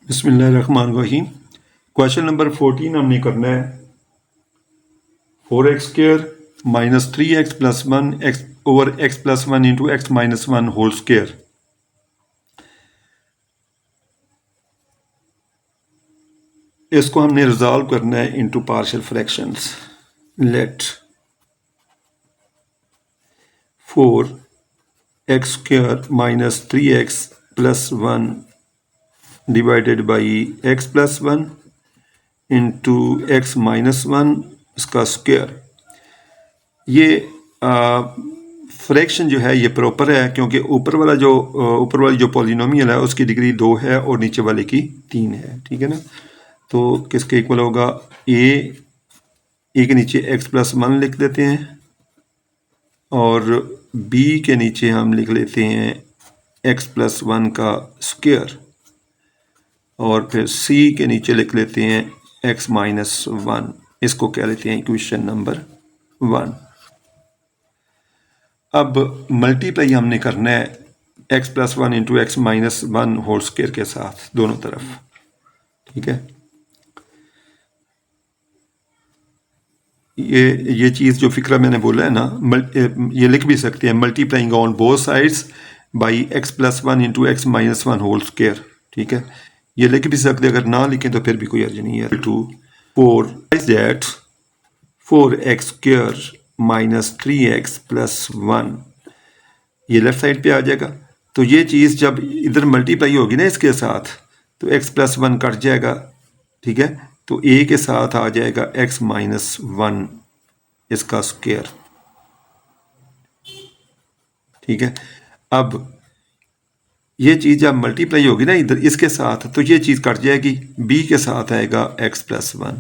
बिस्मिल्लाहिर्रहमानिर्रहीम। Question number 14 हमने करना है 4x² minus 3x plus 1 x over x plus 1 into x minus 1 whole square. इसको हमने रिजॉल्व करना है into partial fractions. Let 4x² minus 3x plus 1 divided by x plus 1 into x minus 1 इसका square. ये fraction जो है ये proper है क्योंकि ऊपर वाली जो पॉलिनोमियल है उसकी डिग्री 2 है और नीचे वाले की 3 है। ठीक है ना। तो किसके इक्वल होगा? ए के नीचे x प्लस 1 लिख देते हैं और b के नीचे हम लिख लेते हैं x प्लस 1 का स्क्वायर और फिर c के नीचे लिख लेते हैं x माइनस 1। इसको क्या लेते हैं? Equation number 1। अब मल्टीप्लाई हमने करना है x plus 1 into x minus 1 whole square के साथ दोनों तरफ। ठीक है। ये चीज़ जो फिक्रा मैंने बोला है ना, ये लिख भी सकते हैं multiplying on both sides by x plus 1 into x minus 1 whole square. ठीक है। ये लिख भी सकते हैं, अगर ना लिखें तो फिर भी कोई अर्ज नहीं है। To 4x² minus 3x plus 1 ये लेफ्ट साइड पे आ जाएगा। तो ये चीज़ जब इधर मल्टीप्लाई होगी ना इसके साथ तो x प्लस 1 कट जाएगा। ठीक है। तो a के साथ आ जाएगा x माइनस 1 इसका स्क्वायर। ठीक है। अब ये चीज़ जब मल्टीप्लाई होगी ना इधर इसके साथ तो ये चीज़ कट जाएगी, b के साथ आएगा x प्लस 1।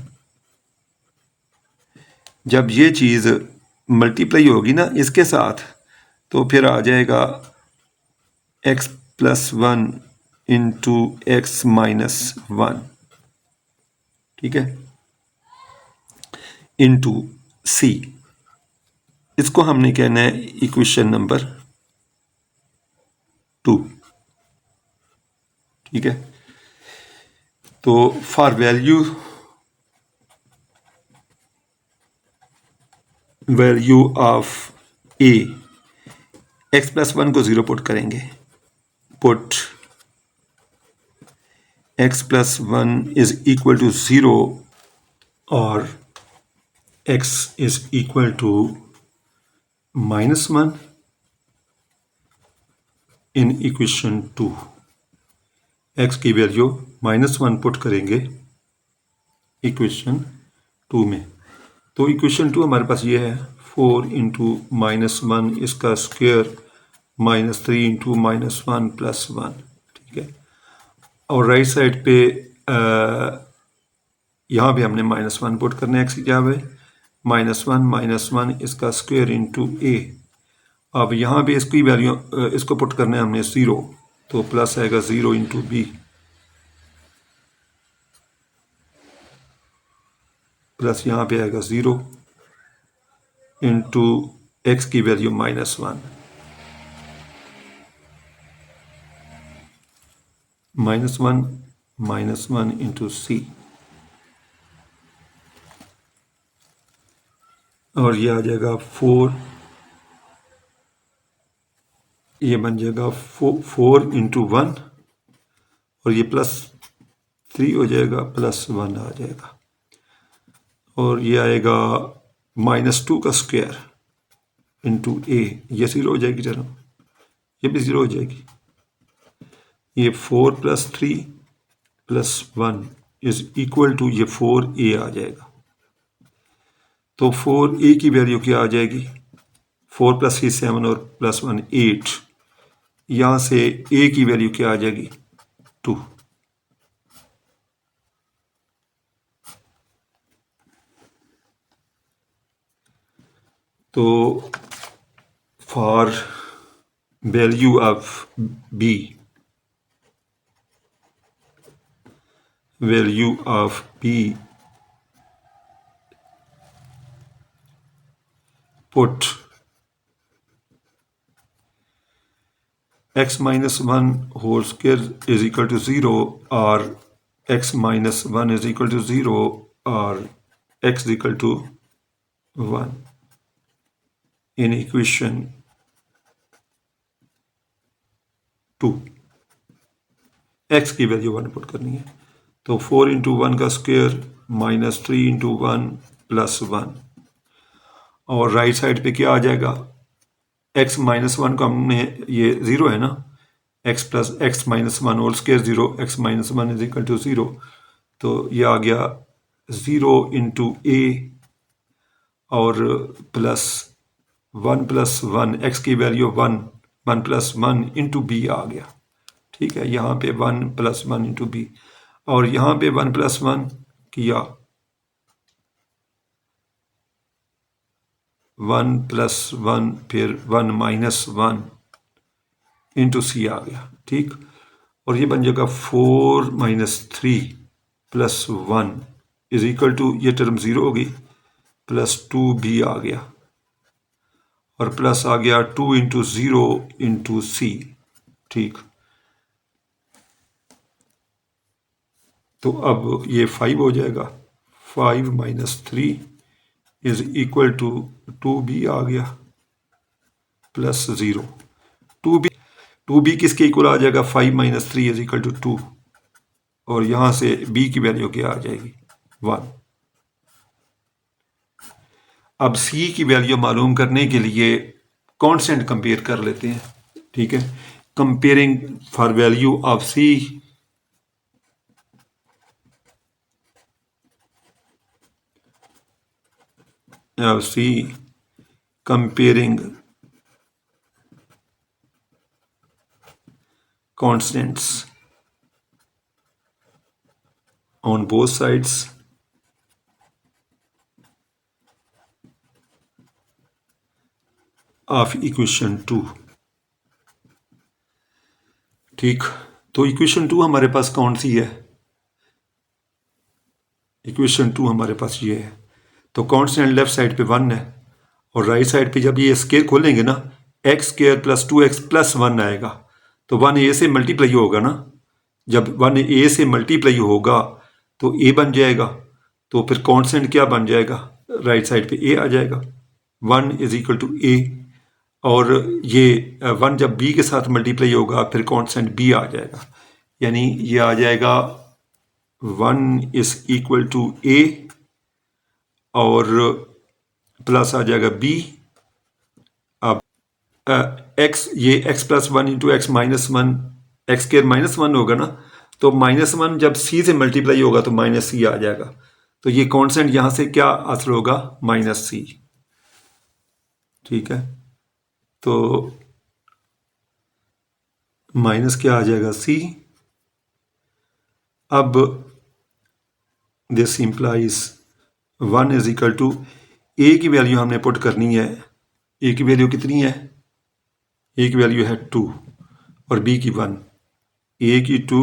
जब ये चीज़ मल्टीप्लाई होगी ना इसके साथ तो फिर आ जाएगा x plus 1 into x minus 1। ठीक है। Into c। इसको हमने कहना है इक्वेशन नंबर 2। ठीक है। तो for value of a x plus 1 को 0 पुट करेंगे। Put x plus 1 is equal to 0 और x is equal to minus 1 in equation 2। x की वैल्यू -1 पुट करेंगे इक्वेशन 2 में। तो इक्वेशन 2 हमारे पास ये है 4 इंटू -1 इसका स्क्वायर -3 इंटू -1 प्लस 1। ठीक है। और राइट साइड पे यहाँ पे हमने -1 पुट करना है x की जगह पे -1 इसका स्क्वायर इंटू a। अब यहाँ पे इसकी वैल्यू इसको पुट करना है हमने 0 तो प्लस आएगा 0 इंटू बी प्लस यहाँ पे आएगा 0 इंटू एक्स की वैल्यू -1 इंटू सी और ये आ जाएगा 4। ये बन जाएगा 4 इंटू 1 और ये +3 हो जाएगा +1 आ जाएगा और ये आएगा -2 का स्क्वायर इंटू a। ये 0 हो जाएगी। चलो ये भी 0 हो जाएगी। ये 4 + 3 + 1 इज इक्वल टू ये 4a आ जाएगा। तो 4a की वैल्यू क्या आ जाएगी? 4 + 3 7 और +1 8। यहाँ से a की वैल्यू क्या आ जाएगी? 2। तो for value of b put x - 1 whole square is equal to 0 or x minus 1 is equal to 0 or x is equal to 1 in equation 2, x की वैल्यू 1 पुट करनी है। तो 4 इंटू 1 का स्क्वायर माइनस 3 इंटू 1 प्लस 1, और right side पे क्या आ जाएगा, x minus 1 को हमने, ये 0 है ना, x plus x minus 1 whole square 0, x minus 1 is equal to 0, तो ये आ गया 0 इंटू ए और प्लस 1 x की वैल्यू 1 प्लस 1 इंटू बी आ गया। ठीक है, यहाँ पे 1 प्लस 1 इंटू बी, और यहाँ पे 1 प्लस 1 किया, 1 प्लस 1 फिर 1 माइनस 1 इंटू सी आ गया। ठीक, और ये बन जाएगा 4 minus 3 plus 1 is equal to, ये टर्म 0 होगी, प्लस 2 बी आ गया, और प्लस आ गया 2 इंटू 0 इंटू सी। ठीक, तो अब ये 5 हो जाएगा, 5 minus 3 is equal to 2b आ गया प्लस 0। 2b किसके इक्वल आ जाएगा, 5 माइनस 3 इज इक्वल टू 2, और यहां से b की वैल्यू क्या आ जाएगी, 1। अब c की वैल्यू मालूम करने के लिए कांस्टेंट कंपेयर कर लेते हैं। ठीक है, comparing for value of c, comparing constants on both sides of equation 2। ठीक, तो इक्वेशन 2 हमारे पास कौन सी है, इक्वेशन 2 हमारे पास ये है, तो कांस्टेंट लेफ्ट साइड पे 1 है, और राइट साइड पे जब ये स्क्वायर खोलेंगे ना, x square plus 2x plus 1 आएगा, तो 1 a से मल्टीप्लाई होगा ना, जब 1 a से मल्टीप्लाई होगा तो a बन जाएगा, तो फिर कांस्टेंट क्या बन जाएगा, राइट साइड पे a आ जाएगा, 1 इज इक्वल टू a, और ये 1 जब b के साथ मल्टीप्लाई होगा फिर कांस्टेंट b आ जाएगा, यानी ये आ जाएगा 1 इज इक्वल टू a और प्लस आ जाएगा b। अब x, ये x plus 1 into x minus 1, x square minus 1 होगा ना, तो माइनस 1 जब c से मल्टीप्लाई होगा तो माइनस c आ जाएगा, तो ये कांस्टेंट यहां से क्या आंसर होगा, माइनस c। ठीक है, तो माइनस क्या आ जाएगा, c। अब this implies 1 is equal to, a की वैल्यू हमने पुट करनी है, a की वैल्यू कितनी है, a की वैल्यू है 2 और b की 1, a की 2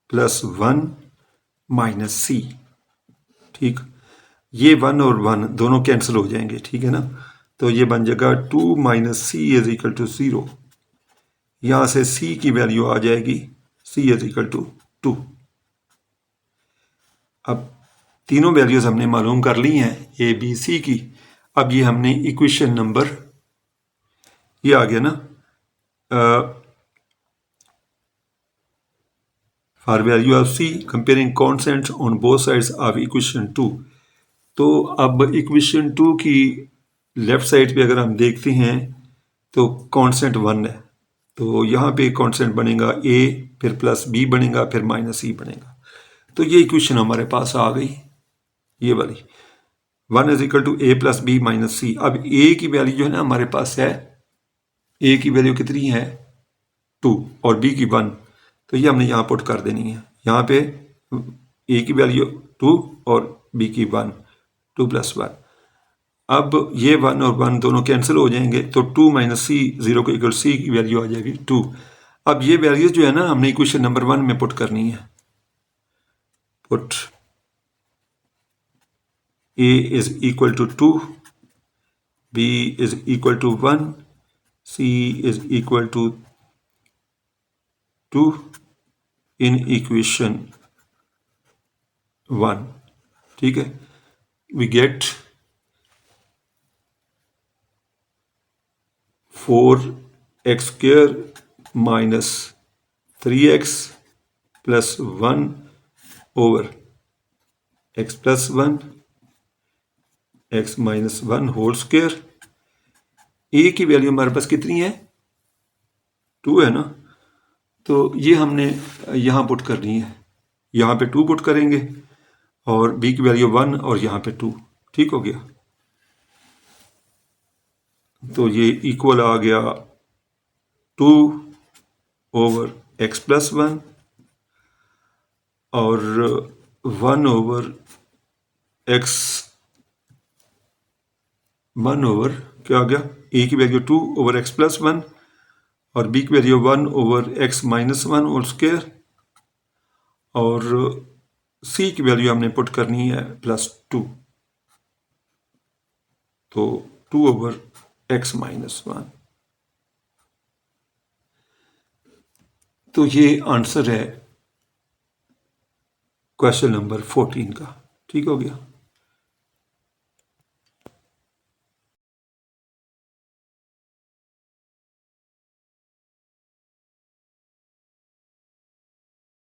प्लस 1 माइनस c। ठीक, ये 1 और 1 दोनों कैंसिल हो जाएंगे। ठीक है ना, तो ये बन जाएगा 2 minus c is equal to 0, यहां से c की वैल्यू आ जाएगी, c इज इक्वल टू 2। अब तीनों वैल्यूज हमने मालूम कर ली हैं ए बी सी की। अब ये हमने इक्वेशन नंबर, ये आ गया ना, for value of c comparing constants on both sides of equation 2। तो अब इक्वेशन 2 की लेफ्ट साइड पे अगर हम देखते हैं तो कांस्टेंट 1 है, तो यहाँ पे कांस्टेंट बनेगा a, फिर प्लस b बनेगा, फिर माइनस c बनेगा, तो ये इक्वेशन हमारे पास आ गई, ये वाली 1 is equal to a plus B minus C. अब a की वैल्यू जो है ना हमारे पास है, a की वैल्यू कितनी है 2 और b की 1, तो ये हमने यहाँ पुट कर देनी है, यहाँ पे a की वैल्यू 2 और b की 1, 2 प्लस 1। अब ये 1 और 1 दोनों कैंसिल हो जाएंगे, तो 2 माइनस सी, 0 को इक्वल सी की वैल्यू आ जाएगी 2। अब ये वैल्यूज जो है ना हमने इक्वेशन नंबर 1 में पुट करनी है, put a is equal to 2, b is equal to 1, c is equal to 2 in equation 1, ठीक है। We get 4x² minus 3x plus 1 over x plus 1 x minus 1 whole square. A की value हमारे पास कितनी है? 2 है ना, तो ये हमने यहाँ पुट करनी है। यहाँ पे 2 पुट करेंगे और b की वैल्यू 1 और यहाँ पे 2, ठीक हो गया। तो ये इक्वल आ गया 2 ओवर x प्लस 1 और 1 ओवर x, 1 ओवर क्या आ गया, a की वैल्यू 2 ओवर x प्लस 1 और b की value 1 over x minus 1 whole square और c की वैल्यू हमने पुट करनी है +2, तो 2 ओवर x माइनस 1। तो ये आंसर है क्वेश्चन नंबर 14 का, ठीक हो गया।